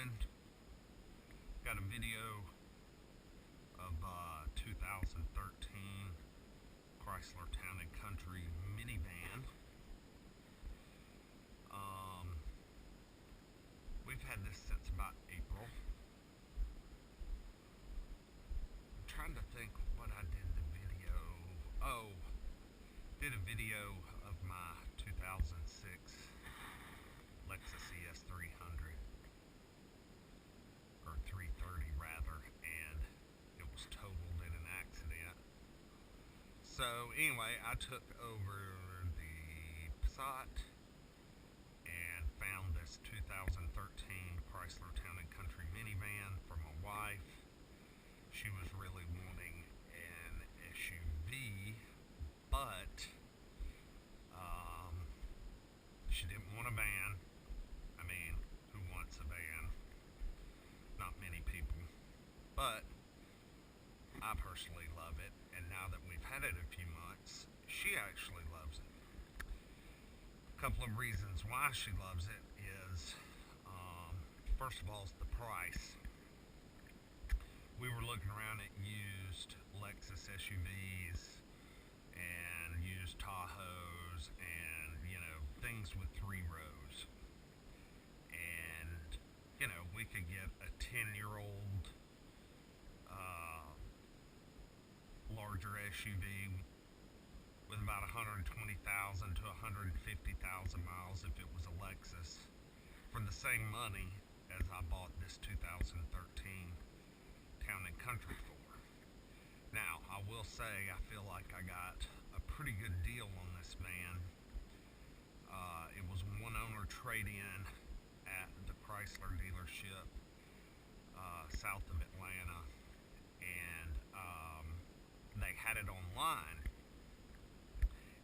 morning. Got a video of 2013 Chrysler Town Country minivan. We've had this since about April. I'm trying to think what I did the video. Oh, did a video of my 2006 Lexus ES 300 or 330 rather, and it was totaled in an accident. So anyway, I took over the Passat and found this 2013 Chrysler Town Country minivan for my wife. She was really wanting an SUV, but she didn't want a van. I mean, who wants a van? Not many people. But I personally love it, and now that we've had it a few months, she actually loves it. A couple of reasons why she loves it is, first of all, is the price. We were looking around at used Lexus SUVs and used Tahoes and, things with 3 rows. And, we could get a 10-year-old larger SUV with about 120,000 to 150,000 miles if it was a Lexus for the same money as I bought this 2013 Town and Country for. Now, I will say I feel like I got a pretty good deal on this van. It was one owner trade-in at the Chrysler dealership south of Atlanta, and they had it online,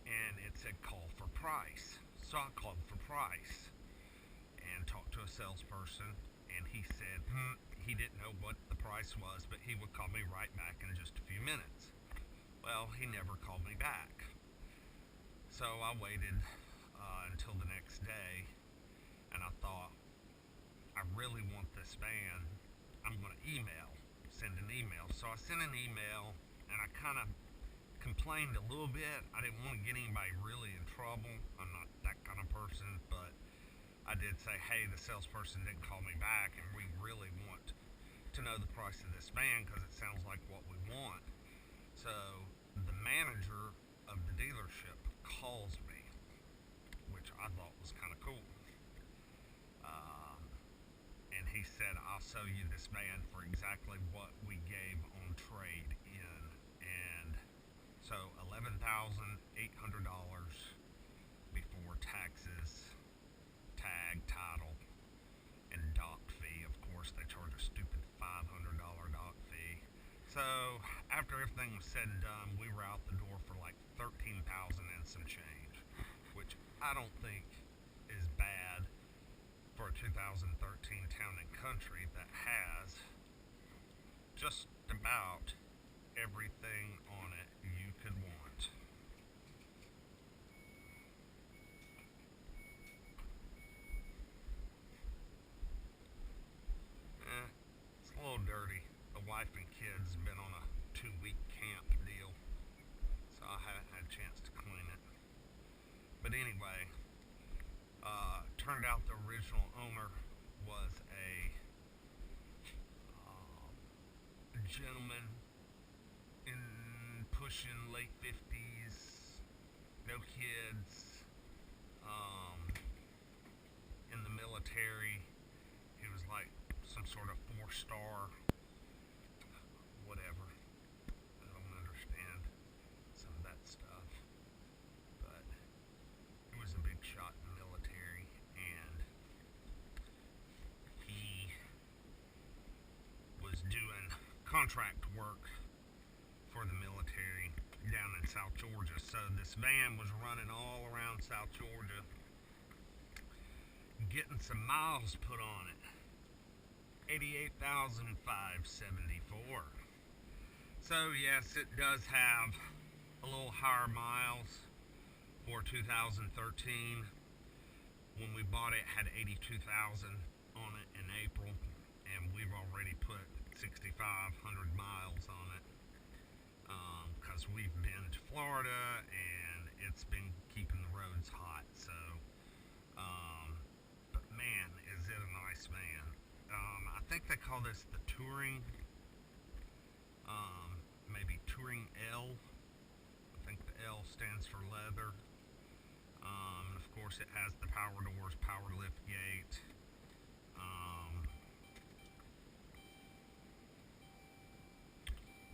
and it said call for price. So I called for price and talked to a salesperson, and he said he didn't know what the price was, but he would call me right back in just a few minutes. Well, he never called me back. So I waited until the next day, and I thought, I really want this van. I'm going to send an email. So I sent an email, and I kind of complained a little bit. I didn't want to get anybody really in trouble. I'm not that kind of person, but I did say, hey, the salesperson didn't call me back, and we really want to know the price of this van because it sounds like what we want. So the manager of the dealership calls me, which I thought was kind of cool. And he said, I'll sell you this van for exactly what we gave on trade in. And so $11,800 before taxes, tag, title, and dock fee. Of course, they charge a stupid $500 dock fee. So after everything was said and done, we were out the door for like $13,000 and some change, which I don't think is bad for a 2013 Town and Country that has just about everything on it you could want. It's a little dirty. The wife and kids have been on a 2-week camp deal, so I haven't had a chance to clean it. But anyway, turned out the original owner was a gentleman in pushing late 50s, no kids, in the military. He was like some sort of 4-star whatever. I don't understand some of that stuff, but he was a big shot in the military, and he was doing contract work for the military down in South Georgia. So this van was running all around South Georgia, getting some miles put on it. 88,574. So yes, it does have a little higher miles for 2013. When we bought it, it had 82,000 on it in April. and we've already put 6,500 miles on it because we've been to Florida and it's been keeping the roads hot. So, but man, is it a nice van. I think they call this the Touring, maybe Touring L. I think the L stands for leather. And of course, it has the power doors, power lift gate.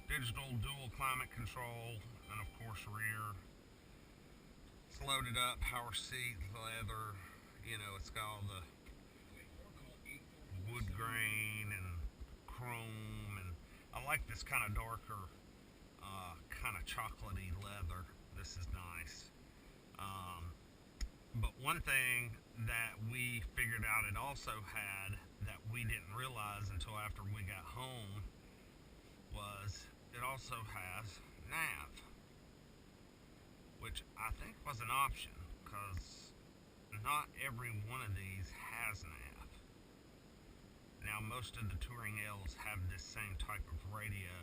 Digital dual climate control, and of course rear. It's loaded up, power seat, leather. It's got all the wood grain and chrome, and I like this kind of darker, kind of chocolatey leather. This is nice. But one thing that we figured out it also had that we didn't realize until after we got home was it also has nav, which I think was an option because not every one of these has nav. Now, most of the Touring L's have this same type of radio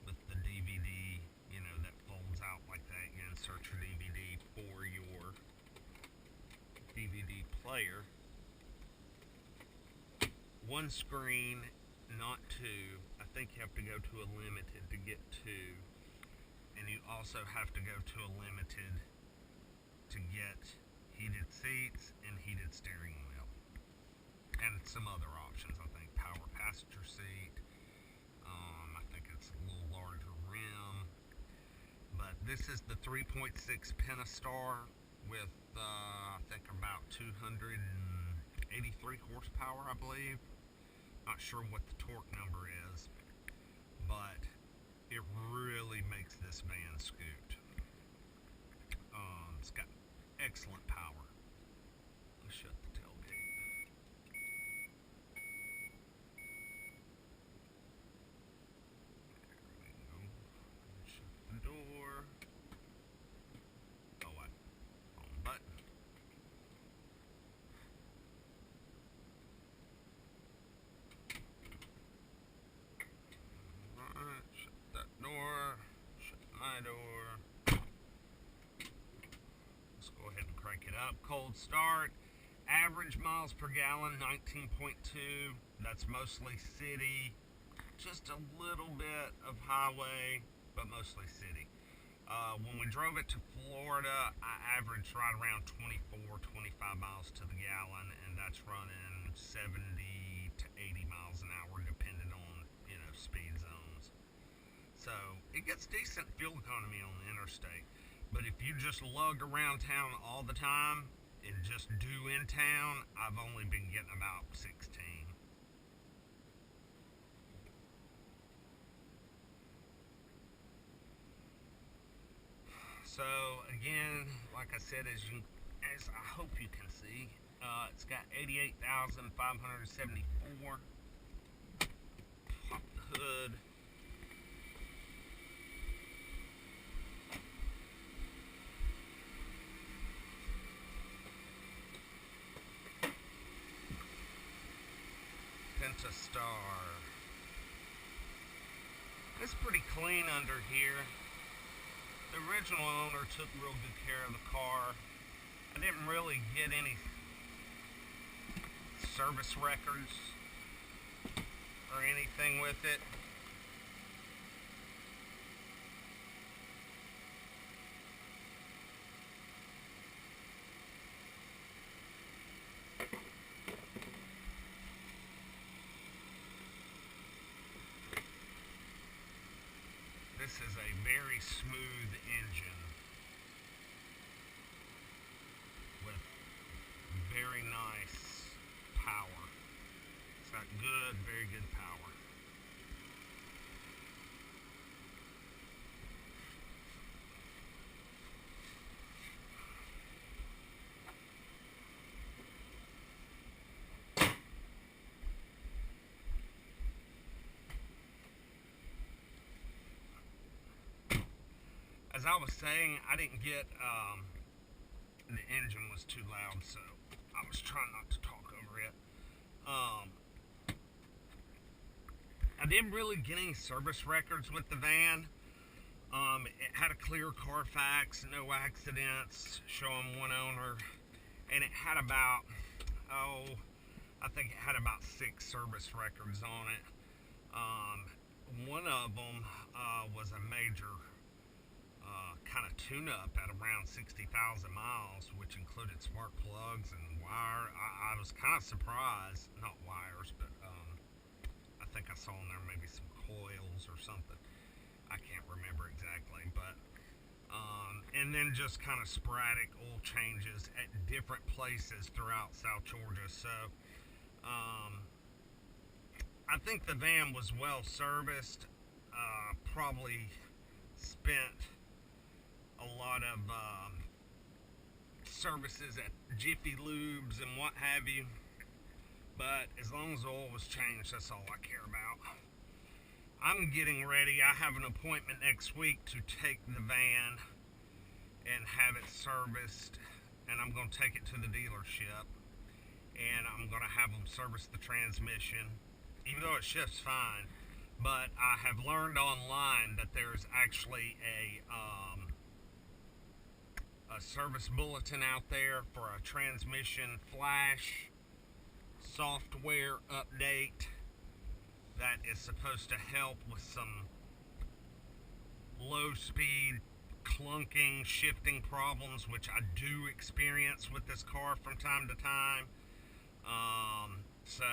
with the DVD, that folds out like that. You insert your DVD for your DVD player. One screen, not two. I think you have to go to a limited to get two. And you also have to go to a limited to get heated seats and heated steering wheel. And some other options, I think. Power passenger seat. I think it's a little larger rim. But this is the 3.6 pentastar with, I think, about 283 horsepower, I believe. Not sure what the torque number is, but it really makes this van scoot. It's got excellent power. Let's shut the tailgate. There we go. Shut the door. Oh, wrong button. Alright, shut that door. Shut my door. Let's go ahead and crank it up. Cold start. Average miles per gallon, 19.2. That's mostly city. Just a little bit of highway, but mostly city. When we drove it to Florida, I averaged right around 24, 25 miles to the gallon, and that's running 70 to 80 miles an hour, depending on, speed zones. So it gets decent fuel economy on the interstate. But if you just lug around town all the time and just do in town, I've only been getting about 16. So again, like I said, as I hope you can see, it's got 88,574. Pop the hood. Pentastar. It's pretty clean under here. The original owner took real good care of the car. I didn't really get any service records or anything with it. This is a very smooth engine with very nice power. It's got good, very good power. As I was saying, I didn't get, the engine was too loud, so I was trying not to talk over it. I didn't really get any service records with the van. It had a clear Carfax, no accidents, showing one owner, and it had about, I think it had about 6 service records on it. One of them was a major kind of tune-up at around 60,000 miles, which included spark plugs and wire. I was kind of surprised, not wires, but I think I saw in there maybe some coils or something. I can't remember exactly, but and then just kind of sporadic oil changes at different places throughout South Georgia. So I think the van was well serviced. Probably spent a lot of services at Jiffy Lubes and what have you. But as long as the oil was changed, that's all I care about. I'm getting ready. I have an appointment next week to take the van and have it serviced, and I'm going to take it to the dealership, and I'm going to have them service the transmission, even though it shifts fine. But I have learned online that there's actually a service bulletin out there for a transmission flash software update that is supposed to help with some low speed clunking shifting problems, which I do experience with this car from time to time. So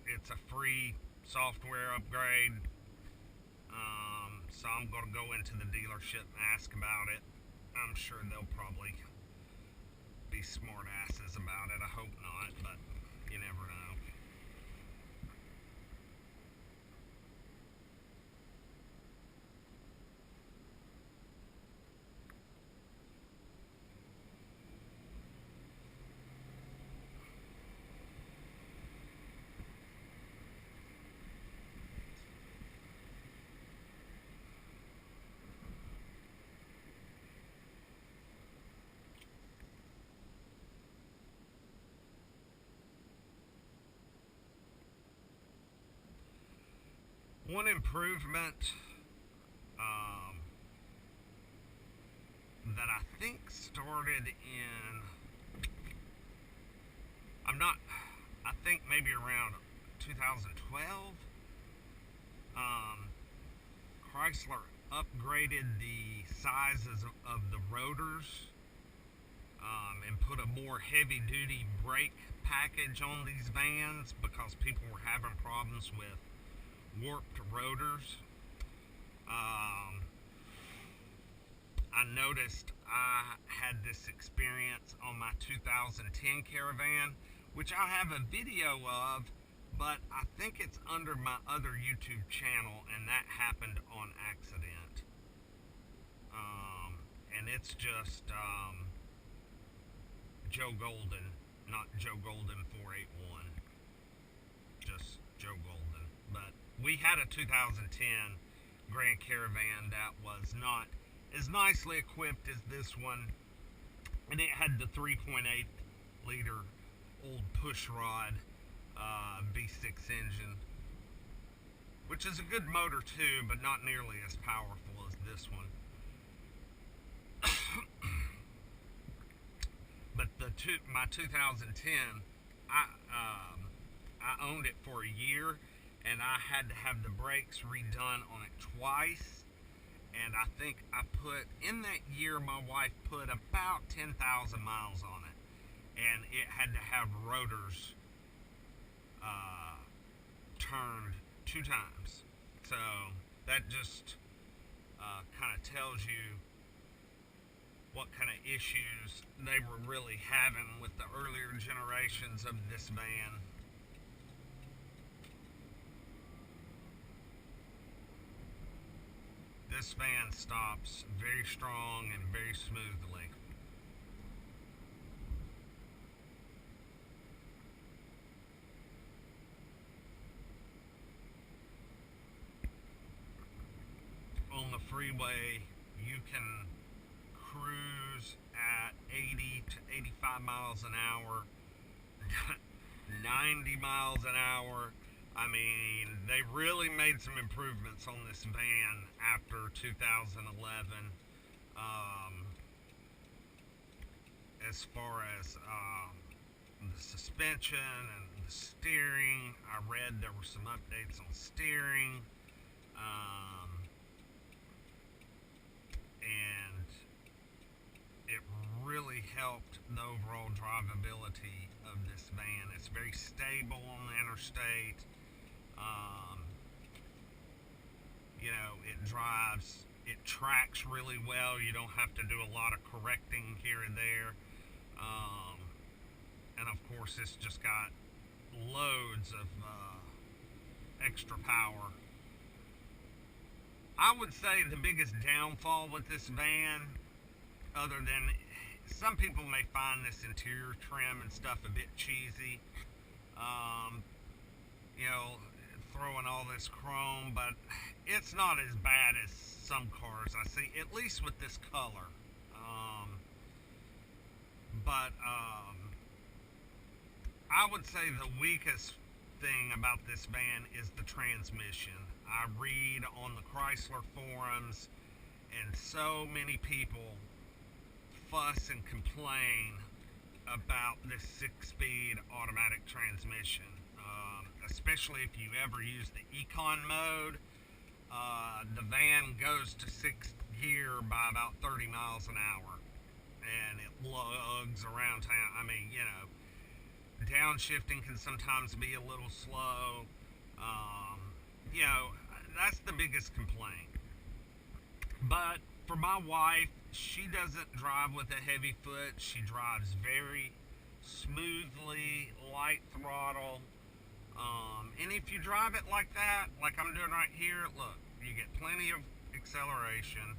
it's a free software upgrade. So I'm going to go into the dealership and ask about it. I'm sure they'll probably be smart asses about it. I hope not, but you never know. One improvement that I think started in, I think maybe around 2012, Chrysler upgraded the sizes of the rotors and put a more heavy-duty brake package on these vans because people were having problems with warped rotors. I noticed I had this experience on my 2010 Caravan, which I have a video of, but I think it's under my other YouTube channel, and that happened on accident. And it's just Joe Golden, not Joe Golden 481, just Joe Golden. But we had a 2010 Grand Caravan that was not as nicely equipped as this one, and it had the 3.8 liter old pushrod V6 engine, which is a good motor too, but not nearly as powerful as this one. But my 2010, I owned it for a year, and I had to have the brakes redone on it twice. And I think in that year, my wife put about 10,000 miles on it. And it had to have rotors turned 2 times. So that just kind of tells you what kind of issues they were really having with the earlier generations of this van. This van stops very strong and very smoothly. On the freeway, you can cruise at 80 to 85 miles an hour, 90 miles an hour, I mean, they really made some improvements on this van after 2011. Um, as far as the suspension and the steering, I read there were some updates on steering. Um, and it really helped the overall drivability of this van. It's very stable on the interstate. Um, it tracks really well. You don't have to do a lot of correcting here and there. Um, and of course, it's just got loads of extra power. I would say the biggest downfall with this van, other than some people may find this interior trim and stuff a bit cheesy, um, you know, throwing all this chrome, but it's not as bad as some cars I see, at least with this color. But I would say the weakest thing about this van is the transmission. I read on the Chrysler forums, and so many people fuss and complain about this 6-speed automatic transmission, especially if you ever use the econ mode. The van goes to 6th gear by about 30 miles an hour, and it lugs around town. I mean, downshifting can sometimes be a little slow. That's the biggest complaint. But for my wife, she doesn't drive with a heavy foot. She drives very smoothly, light throttle. And if you drive it like that, like I'm doing right here, look, you get plenty of acceleration,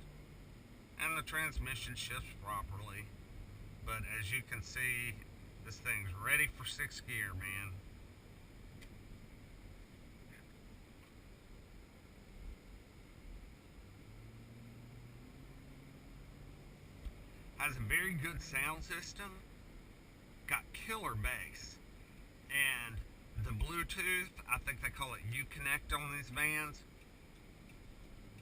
and the transmission shifts properly. But as you can see, this thing's ready for 6th gear, man. Has a very good sound system, got killer bass, and the Bluetooth, I think they call it Uconnect on these vans.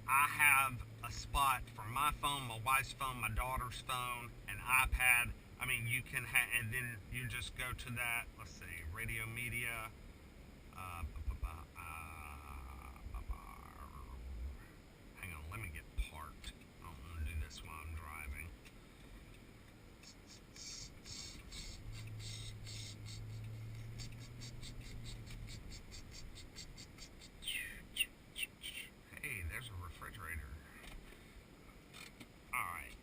I have a spot for my phone, my wife's phone, my daughter's phone, an iPad. I mean, you can and then you just go to that, let's see, radio media, hang on, let me get parked. I don't want to do this while I'm driving. Hey, there's a refrigerator. Alright.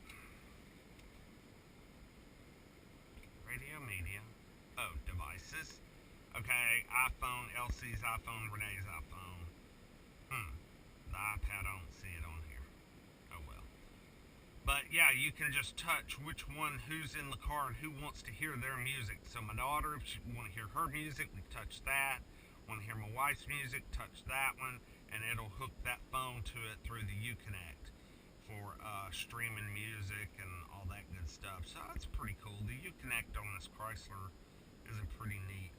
Radio media. Oh, devices. Okay, iPhone, LC's iPhone, Renee's iPhone. The iPad, I don't see it on here. Oh well. But yeah, you can just touch which one, who's in the car, and who wants to hear their music. So my daughter, if she want to hear her music, we touch that. Want to hear my wife's music, touch that one, and it'll hook that phone to it through the Uconnect for streaming music and all that good stuff. So that's pretty cool. The Uconnect on this Chrysler is a pretty neat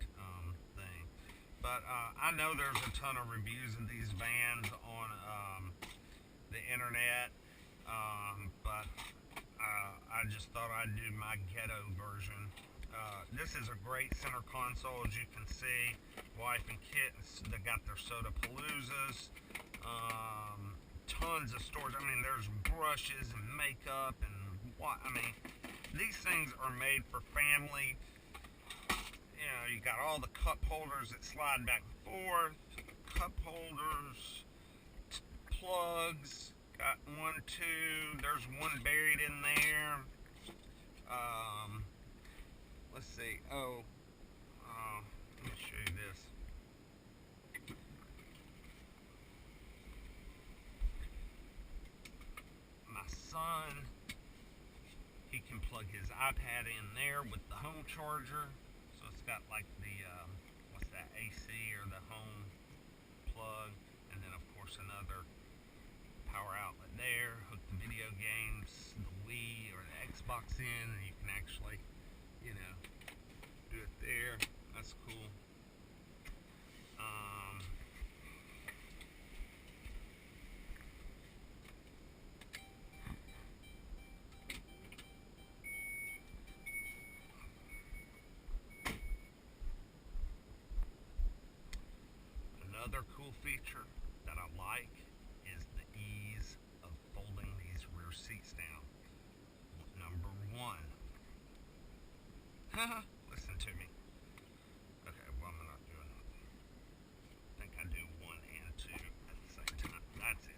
thing. But I know there's a ton of reviews of these vans on the internet, but I just thought I'd do my ghetto version. This is a great center console, as you can see. Wife and kids, they got their soda paloozas. Tons of storage. I mean, there's brushes and makeup and what. I mean, these things are made for family. You got all the cup holders that slide back and forth. Cup holders, plugs. Got 1, 2. There's one buried in there. Let's see. Let me show you this. My son, he can plug his iPad in there with the home charger. So it's got like the, what's that, AC or the home plug. And then of course another power outlet there. Hook the video games, the Wii or the Xbox in, and you can actually, do it there. That's cool. other cool feature that I like is the ease of folding these rear seats down. Number one, listen to me. Okay, well, I'm not doing it. I think I do one and two at the same time. That's it.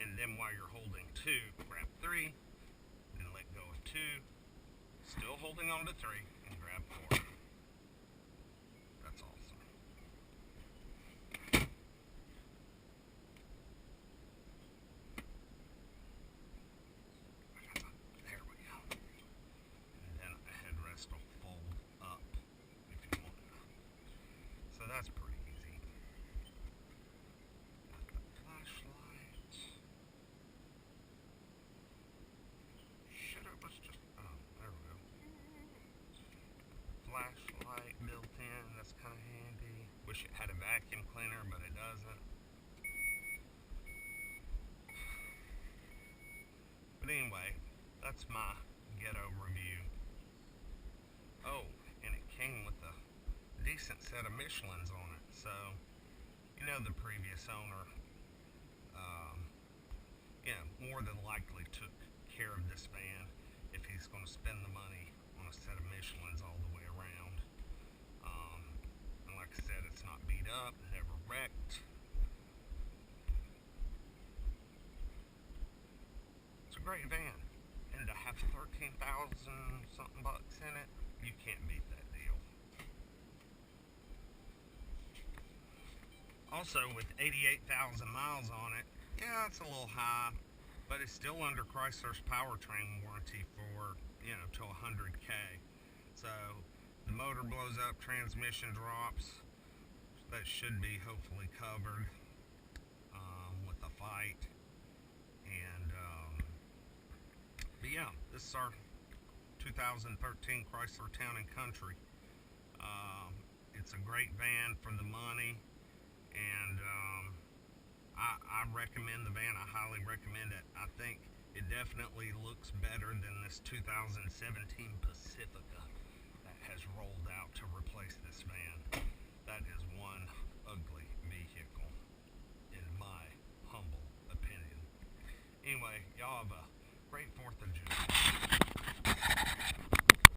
And then while you're holding two, grab three, then let go of two, still holding on to three, and grab four. That's awesome. There we go. And then a headrest will fold up if you want to. So that's pretty easy. Got the flashlight. It was just, oh, there we go. Flashlight built in, that's kind of handy. Wish it had a vacuum cleaner, but it doesn't. But anyway, that's my ghetto review. Oh, and it came with a decent set of Michelins on it. So, you know, the previous owner, more than likely took care of this van if he's going to spend the money on a set of Michelins all the way around. And like I said, it's not beat up, never wrecked. It's a great van, and to have 13,000 something bucks in it, you can't beat that deal. Also, with 88,000 miles on it, yeah, it's a little high, but it's still under Chrysler's powertrain warranty for, till 100K. So the motor blows up, transmission drops. That should be hopefully covered with a fight. And but yeah, this is our 2013 Chrysler Town Country. It's a great van for the money, and I recommend the van. I highly recommend it. I think it definitely looks better than this 2017 Pacifica that has rolled out to replace this van. That is one ugly vehicle, in my humble opinion. Anyway, y'all have a great 4th of July.